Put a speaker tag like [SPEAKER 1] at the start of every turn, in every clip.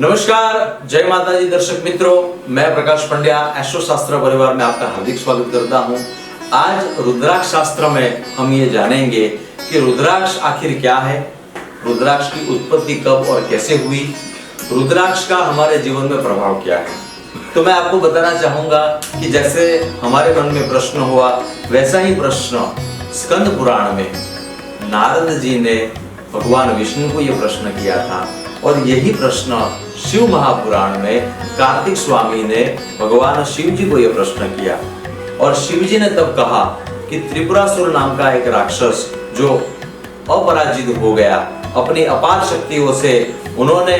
[SPEAKER 1] नमस्कार, जय माता जी दर्शक मित्रों, मैं प्रकाश पंड्या एस्ट्रो शास्त्र परिवार में आपका हार्दिक स्वागत करता हूं। आज रुद्राक्ष शास्त्र में हम ये जानेंगे कि रुद्राक्ष आखिर क्या है, रुद्राक्ष की उत्पत्ति कब और कैसे हुई, रुद्राक्ष का हमारे जीवन में प्रभाव क्या है। तो मैं आपको बताना चाहूंगा कि जैसे हमारे मन में प्रश्न हुआ वैसा ही प्रश्न स्कंद पुराण में नारद जी ने भगवान विष्णु को यह प्रश्न किया था और यही प्रश्न शिव महापुराण में कार्तिक स्वामी ने भगवान शिव जी को यह प्रश्न किया और शिव जी ने तब कहा कि त्रिपुरासुर नाम का एक राक्षस जो अपराजित हो गया, अपनी अपार शक्तियों से उन्होंने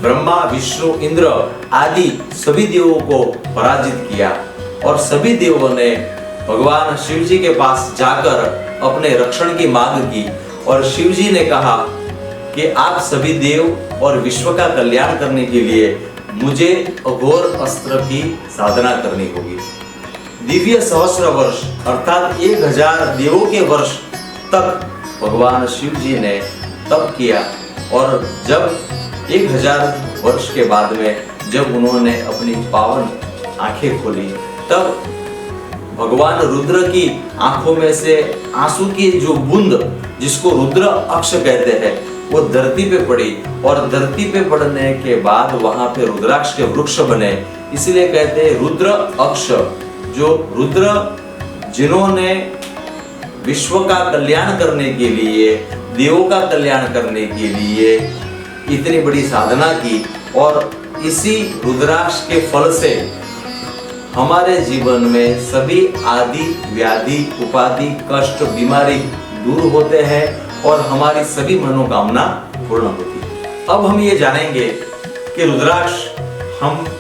[SPEAKER 1] ब्रह्मा विष्णु इंद्र आदि सभी देवों को पराजित किया और सभी देवों ने भगवान शिव जी के पास जाकर अपने रक्षण की मांग की और शिव जी ने कहा कि आप सभी देव और विश्व का कल्याण करने के लिए मुझे अघोर अस्त्र की साधना करनी होगी। दिव्य सहस्र वर्ष अर्थात 1000 देवों के वर्ष तक भगवान शिव जी ने तप किया और जब 1000 वर्ष के बाद में जब उन्होंने अपनी पावन आंखें खोली तब भगवान रुद्र की आंखों में से आंसू की जो बूंद जिसको रुद्र अक्ष कहते हैं वो धरती पे पड़ी और धरती पे पड़ने के बाद वहां पे रुद्राक्ष के वृक्ष बने, इसलिए कहते हैं रुद्र अक्ष। जो रुद्र जिन्होंने विश्व का कल्याण करने के लिए, देवों का कल्याण करने के लिए इतनी बड़ी साधना की और इसी रुद्राक्ष के फल से हमारे जीवन में सभी आदि व्याधि उपाधि कष्ट बीमारी दूर होते हैं और हमारी सभी मनोकामना पूर्ण होती है। अब हम ये जानेंगे कि रुद्राक्ष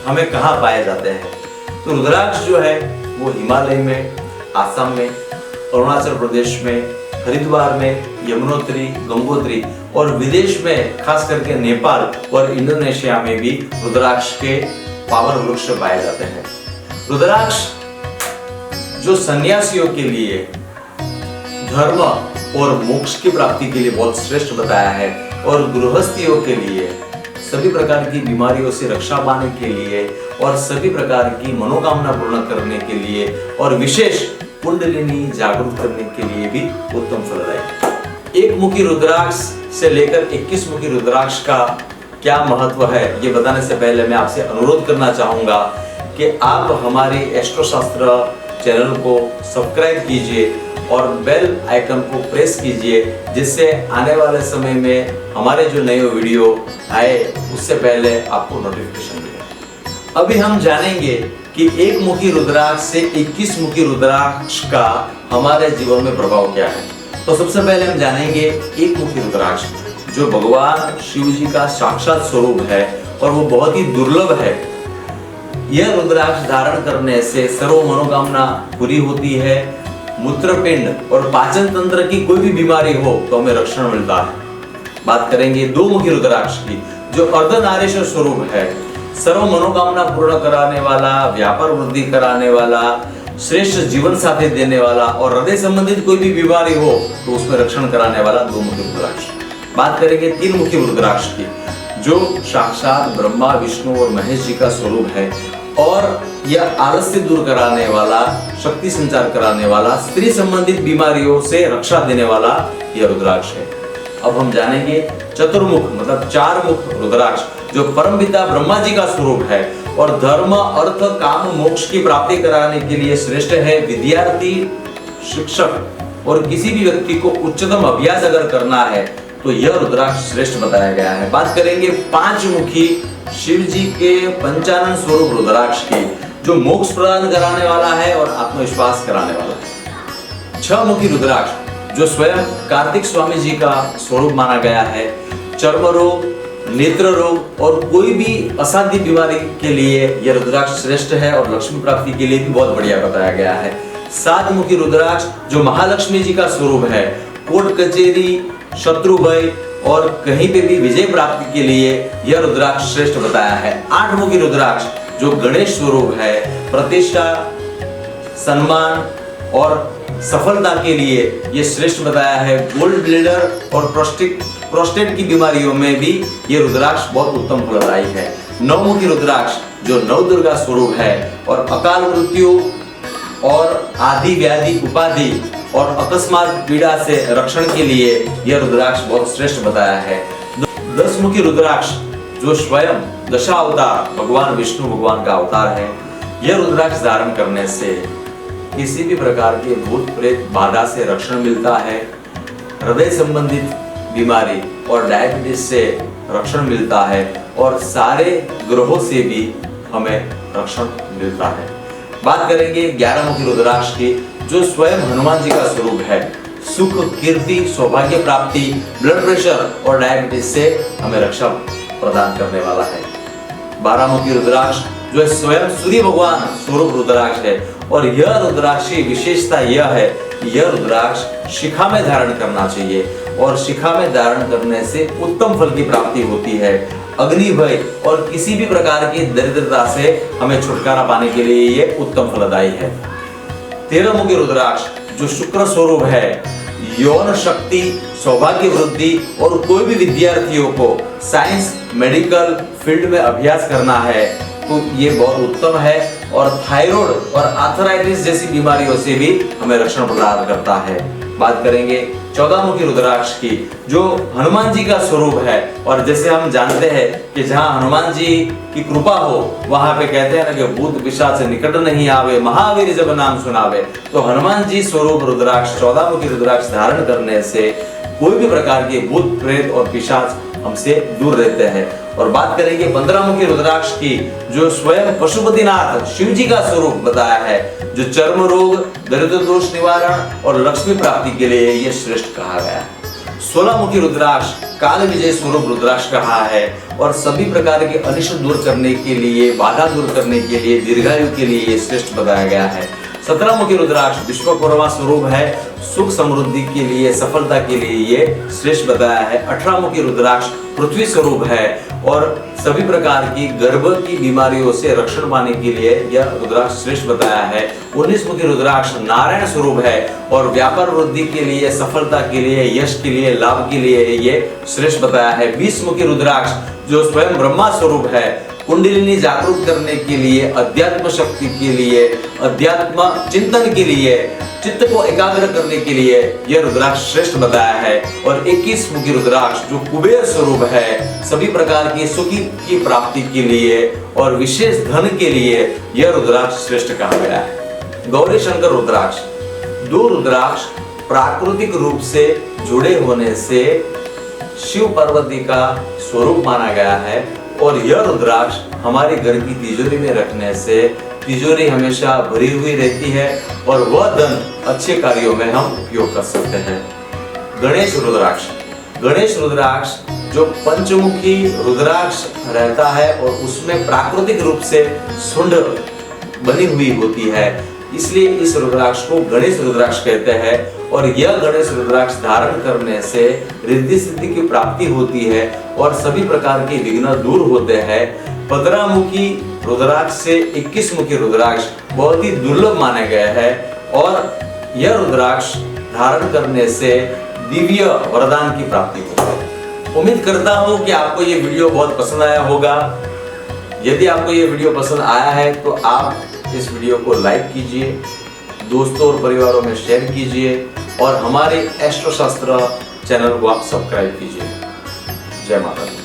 [SPEAKER 1] हमें कहाँ पाए जाते हैं। तो रुद्राक्ष जो है वो हिमालय में, आसाम में, अरुणाचल प्रदेश में, हरिद्वार में, यमुनोत्री, गंगोत्री और विदेश में खास करके नेपाल और इंडोनेशिया में भी रुद्राक्ष के पावन वृक्ष पाए जाते हैं। रुद्राक्ष जो सन्यासियों के लिए धर्म और मोक्ष की प्राप्ति के लिए बहुत श्रेष्ठ बताया है और गृहस्थियों के लिए सभी प्रकार की बीमारियों से रक्षा पाने के लिए और सभी प्रकार की मनोकामना पूर्ण करने के लिए और विशेष कुंडलिनी जागरूक करने के लिए भी उत्तम फलदायक। एक मुखी रुद्राक्ष से लेकर 21 मुखी रुद्राक्ष का क्या महत्व है ये बताने से पहले मैं आपसे अनुरोध करना चाहूंगा कि आप हमारे एस्ट्रो शास्त्र चैनल को सब्सक्राइब कीजिए और बेल आइकन को प्रेस कीजिए जिससे आने वाले समय में हमारे जो नए वीडियो आए उससे पहले आपको नोटिफिकेशन मिले। अभी हम जानेंगे कि एक मुखी रुद्राक्ष से 21 मुखी रुद्राक्ष का हमारे जीवन में प्रभाव क्या है। तो सबसे पहले हम जानेंगे एक मुखी रुद्राक्ष जो भगवान शिव जी का साक्षात स्वरूप है और वो बहुत ही दुर्लभ है। यह रुद्राक्ष धारण करने से सर्व मनोकामना पूरी होती है। मूत्रपिंड और पाचन तंत्र की कोई भी बीमारी हो तो हमें रक्षण मिलता है। बात करेंगे दो मुखी रुद्राक्ष की जो अर्धनारीश्वर स्वरूप है, सर्व मनोकामना पूर्ण कराने वाला, व्यापार वृद्धि कराने वाला, श्रेष्ठ जीवन साथी देने वाला और हृदय संबंधित कोई भी बीमारी हो तो उसमें रक्षण कराने वाला दो मुखी रुद्राक्ष। बात करेंगे तीन मुखी रुद्राक्ष की जो साक्षात ब्रह्मा विष्णु और महेश जी का स्वरूप है और यह आलस्य दूर कराने वाला, शक्ति संचार कराने वाला, स्त्री संबंधित बीमारियों से रक्षा देने वाला यह रुद्राक्ष है। अब हम जानेंगे चतुर्मुख मतलब 4 मुख रुद्राक्ष जो परमपिता ब्रह्मा जी का स्वरूप है और धर्म अर्थ काम मोक्ष की प्राप्ति कराने के लिए श्रेष्ठ है। विद्यार्थी, शिक्षक और किसी भी व्यक्ति को उच्चतम अभ्यास अगर करना है तो यह रुद्राक्ष श्रेष्ठ बताया गया है। बात करेंगे 5 मुखी शिव जी के पंचानन स्वरूप रुद्राक्ष की जो मोक्ष प्रदान कराने वाला है और आत्मविश्वास कराने वाला है। 6 मुखी रुद्राक्ष जो स्वयं कार्तिक स्वामी जी का स्वरूप माना गया है। चर्म रोग, नेत्र रोग और कोई भी असाध्य बीमारी के लिए यह रुद्राक्ष श्रेष्ठ है और लक्ष्मी प्राप्ति के लिए भी बहुत बढ़िया बताया गया है। 7 मुखी रुद्राक्ष जो महालक्ष्मी जी का स्वरूप है, कोर्ट कचेरी, शत्रु भय और कहीं पे भी विजय प्राप्ति के लिए यह रुद्राक्ष श्रेष्ठ बताया है। 8 मुखी रुद्राक्ष जो गणेश स्वरूप है, प्रतिष्ठा, सम्मान और सफलता के लिए ये श्रेष्ठ बताया है। गोल्ड ब्लेडर और प्रोस्टेट की बीमारियों में भी ये रुद्राक्ष बहुत उत्तम फलदायी है। नवमुखी रुद्राक्ष जो नवदुर्गा स्वरूप है और अकाल मृत्यु और आदि व्याधि उपाधि और अकस्मात पीड़ा से रक्षण के लिए यह रुद्राक्ष बहुत श्रेष्ठ बताया है। 10 मुखी रुद्राक्ष जो स्वयं दशावतार भगवान विष्णु भगवान का अवतार है, यह रुद्राक्ष धारण करने से किसी भी प्रकार के भूत प्रेत बाधा से रक्षण मिलता है, हृदय संबंधित बीमारी और डायबिटीज से रक्षण मिलता है और सारे ग्रहों से भी हमें रक्षण मिलता है। बात करेंगे 11 मुखी रुद्राक्ष की जो स्वयं हनुमान जी का स्वरूप है। सुख, कीर्ति, सौभाग्य प्राप्ति, ब्लड प्रेशर और डायबिटीज से हमें रक्षा प्रदान करने वाला है। 12 मुखी रुद्राक्ष जो स्वयं सूर्य भगवान स्वरूप रुद्राक्ष है और यह रुद्राक्ष की विशेषता यह है कि यह रुद्राक्ष शिखा में धारण करना चाहिए और शिखा में धारण करने से उत्तम फल की प्राप्ति होती है। अग्नि भय और किसी भी प्रकार की दरिद्रता से हमें छुटकारा पाने के लिए ये उत्तम फलदायी है। 13 मुखी रुद्राक्ष जो शुक्र स्वरूप है, यौन शक्ति, सौभाग्य वृद्धि और कोई भी विद्यार्थियों को साइंस मेडिकल फील्ड में अभ्यास करना है तो ये बहुत उत्तम है और थायराइड और आर्थराइटिस जैसी बीमारियों से भी हमें रक्षण प्रदान करता है। बात करेंगे 14 मुखी रुद्राक्ष की जो हनुमान जी का स्वरूप है और जैसे हम जानते हैं कि जहाँ हनुमान जी की कृपा हो वहां पे कहते हैं ना कि भूत पिशाच से निकट नहीं आवे, महावीर जब नाम सुनावे। तो हनुमान जी स्वरूप रुद्राक्ष 14 मुखी रुद्राक्ष धारण करने से कोई भी प्रकार के भूत प्रेत और पिशाच हमसे दूर रहते हैं। और बात करेंगे 15 मुखी रुद्राक्ष की जो स्वयं पशुपतिनाथ शिव जी का स्वरूप बताया है, जो चर्म रोग, दरिद्र दोष निवारण और लक्ष्मी प्राप्ति के लिए ये श्रेष्ठ कहा गया है। 16 मुखी रुद्राक्ष काल विजय स्वरूप रुद्राक्ष कहा है और सभी प्रकार के अनिष्ट दूर करने के लिए, बाधा दूर करने के लिए, दीर्घायु के लिए ये श्रेष्ठ बताया गया है। 17 मुखी रुद्राक्ष विश्वकर्मा स्वरूप है, सुख समृद्धि के लिए, सफलता के लिए ये श्रेष्ठ बताया है। 18 मुखी रुद्राक्ष पृथ्वी स्वरूप है और सभी प्रकार की गर्भ की बीमारियों से रक्षण पाने के लिए यह रुद्राक्ष श्रेष्ठ बताया है। 19 मुखी रुद्राक्ष नारायण स्वरूप है और व्यापार वृद्धि के लिए, सफलता के लिए, यश के लिए, लाभ के लिए ये श्रेष्ठ बताया है। 20 मुखी रुद्राक्ष जो स्वयं ब्रह्मा स्वरूप है, कुंडलिनी जागरूक करने के लिए, अध्यात्म शक्ति के लिए, अध्यात्म चिंतन के लिए, चित्त को एकाग्र करने के लिए यह रुद्राक्ष श्रेष्ठ बताया है। और 21 मुखी रुद्राक्ष जो कुबेर स्वरूप है, सभी प्रकार की सुखी की प्राप्ति के लिए और विशेष धन के लिए यह रुद्राक्ष श्रेष्ठ कहा गया है। गौरी शंकर रुद्राक्ष, 2 रुद्राक्ष प्राकृतिक रूप से जुड़े होने से शिव पार्वती का स्वरूप माना गया है और यह रुद्राक्ष हमारे घर की तिजोरी में रखने से तिजोरी हमेशा भरी हुई रहती है और वह धन अच्छे कार्यों में हम उपयोग कर सकते हैं। गणेश रुद्राक्ष, गणेश रुद्राक्ष जो पंचमुखी रुद्राक्ष रहता है और उसमें प्राकृतिक रूप से सुंड बनी हुई होती है, इसलिए इस रुद्राक्ष को गणेश रुद्राक्ष कहते हैं। और यह गणेश रुद्राक्ष धारण करने से रिद्धि सिद्धि की प्राप्ति होती है और सभी प्रकार के विघ्न दूर होते हैं। 15 मुखी रुद्राक्ष से 21 मुखी रुद्राक्ष बहुत ही दुर्लभ माने गए हैं और यह रुद्राक्ष धारण करने से दिव्य वरदान की प्राप्ति होती है। उम्मीद करता हूँ कि आपको ये वीडियो बहुत पसंद आया होगा। यदि आपको ये वीडियो पसंद आया है तो आप इस वीडियो को लाइक कीजिए, दोस्तों और परिवारों में शेयर कीजिए और हमारे एस्ट्रो शास्त्र चैनल को आप सब्सक्राइब कीजिए। जय माता दी।